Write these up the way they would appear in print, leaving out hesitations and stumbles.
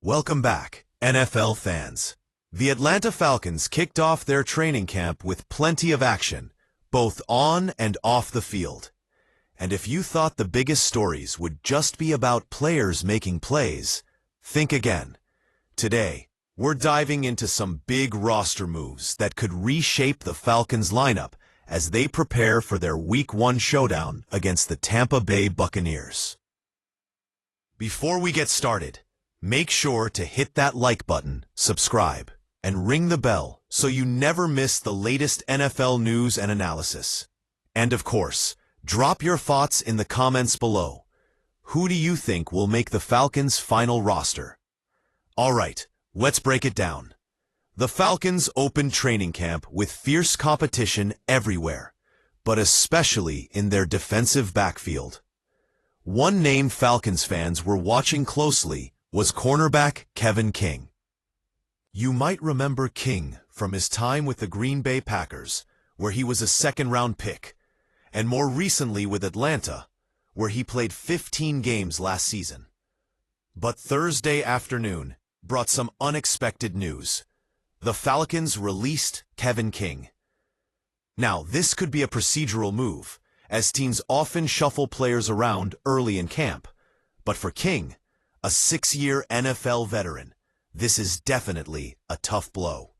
Welcome back, NFL fans. The Atlanta Falcons kicked off their training camp with plenty of action, both on and off the field. And if you thought the biggest stories would just be about players making plays, think again. Today, we're diving into some big roster moves that could reshape the Falcons lineup as they prepare for their Week 1 showdown against the Tampa Bay Buccaneers. Before we get started, make sure to hit that like button, subscribe, and ring the bell so you never miss the latest NFL news and analysis. And of course, drop your thoughts in the comments below. Who do you think will make the Falcons' final roster? Alright, let's break it down. The Falcons opened training camp with fierce competition everywhere, but especially in their defensive backfield. One name Falcons fans were watching closely was cornerback Kevin King. You might remember King from his time with the Green Bay Packers, where he was a second-round pick, and more recently with Atlanta, where he played 15 games last season. But Thursday afternoon brought some unexpected news. The Falcons released Kevin King. Now, this could be a procedural move, as teams often shuffle players around early in camp, but for King, a 6-year NFL veteran, this is definitely a tough blow.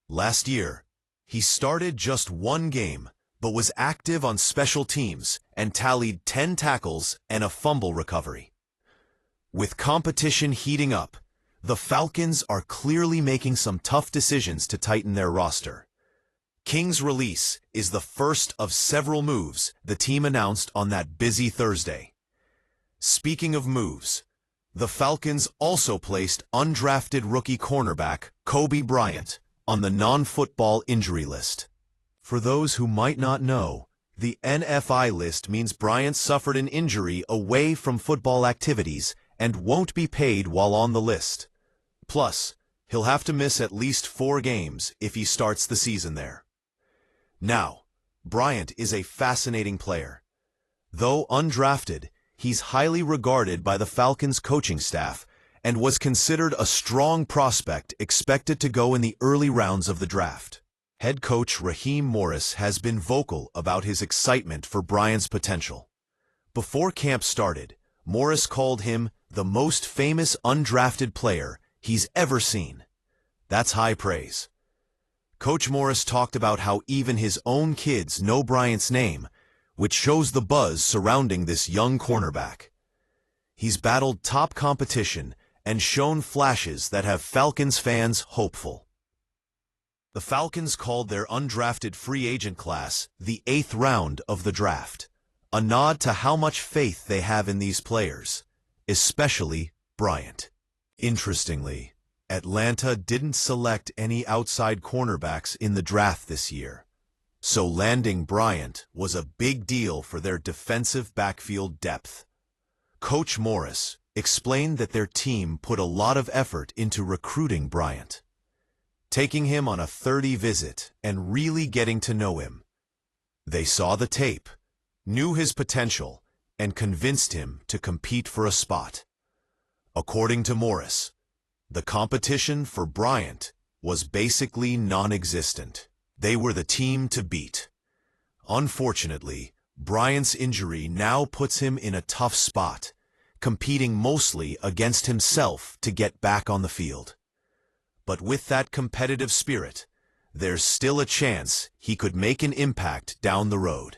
Last year, he started just one game, but was active on special teams and tallied 10 tackles and a fumble recovery. With competition heating up, the Falcons are clearly making some tough decisions to tighten their roster. King's release is the first of several moves the team announced on that busy Thursday. Speaking of moves, the Falcons also placed undrafted rookie cornerback Cobee Bryant on the non-football injury list. For those who might not know, the NFI list means Bryant suffered an injury away from football activities and won't be paid while on the list. Plus, he'll have to miss at least 4 games if he starts the season there. Now, Bryant is a fascinating player. Though undrafted, he's highly regarded by the Falcons coaching staff and was considered a strong prospect expected to go in the early rounds of the draft. Head coach Raheem Morris has been vocal about his excitement for Bryant's potential. Before camp started, Morris called him the most famous undrafted player he's ever seen. That's high praise. Coach Morris talked about how even his own kids know Bryant's name, which shows the buzz surrounding this young cornerback. He's battled top competition and shown flashes that have Falcons fans hopeful. The Falcons called their undrafted free agent class the 8th round of the draft, a nod to how much faith they have in these players, especially Bryant. Interestingly, Atlanta didn't select any outside cornerbacks in the draft this year, so landing Bryant was a big deal for their defensive backfield depth. Coach Morris explained that their team put a lot of effort into recruiting Bryant, taking him on a 30 visit and really getting to know him. They saw the tape, knew his potential, and convinced him to compete for a spot. According to Morris, the competition for Bryant was basically non-existent. They were the team to beat. Unfortunately, Bryant's injury now puts him in a tough spot, competing mostly against himself to get back on the field. But with that competitive spirit, there's still a chance he could make an impact down the road.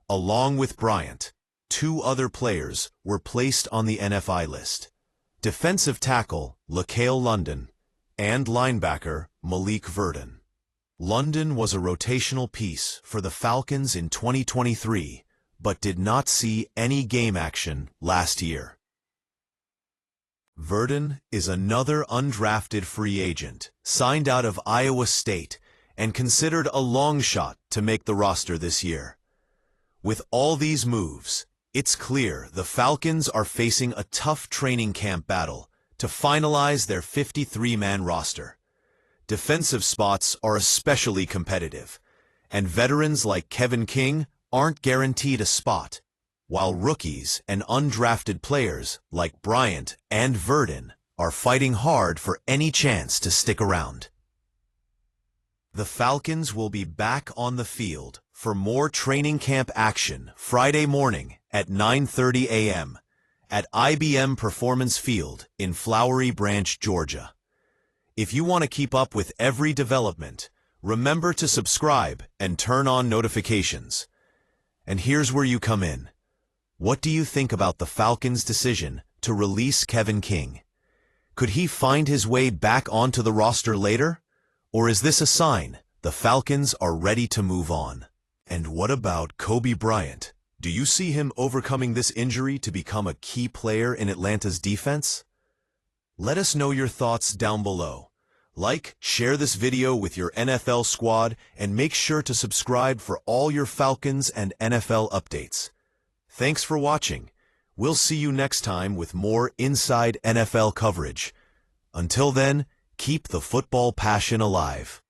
Along with Bryant, 2 other players were placed on the NFI list: defensive tackle LaCale London and linebacker Malik Verdon. London was a rotational piece for the Falcons in 2023, but did not see any game action last year. Verdon is another undrafted free agent, signed out of Iowa State and considered a long shot to make the roster this year. With all these moves, it's clear the Falcons are facing a tough training camp battle to finalize their 53-man roster. Defensive spots are especially competitive, and veterans like Kevin King aren't guaranteed a spot, while rookies and undrafted players like Bryant and Verdon are fighting hard for any chance to stick around. The Falcons will be back on the field for more training camp action Friday morning at 9:30 a.m. at IBM Performance Field in Flowery Branch, Georgia. If you want to keep up with every development, remember to subscribe and turn on notifications. And here's where you come in. What do you think about the Falcons' decision to release Kevin King? Could he find his way back onto the roster later? Or is this a sign the Falcons are ready to move on? And what about Cobee Bryant? Do you see him overcoming this injury to become a key player in Atlanta's defense? Let us know your thoughts down below. Like, share this video with your NFL squad, and make sure to subscribe for all your Falcons and NFL updates. Thanks for watching. We'll see you next time with more Inside NFL coverage. Until then, keep the football passion alive.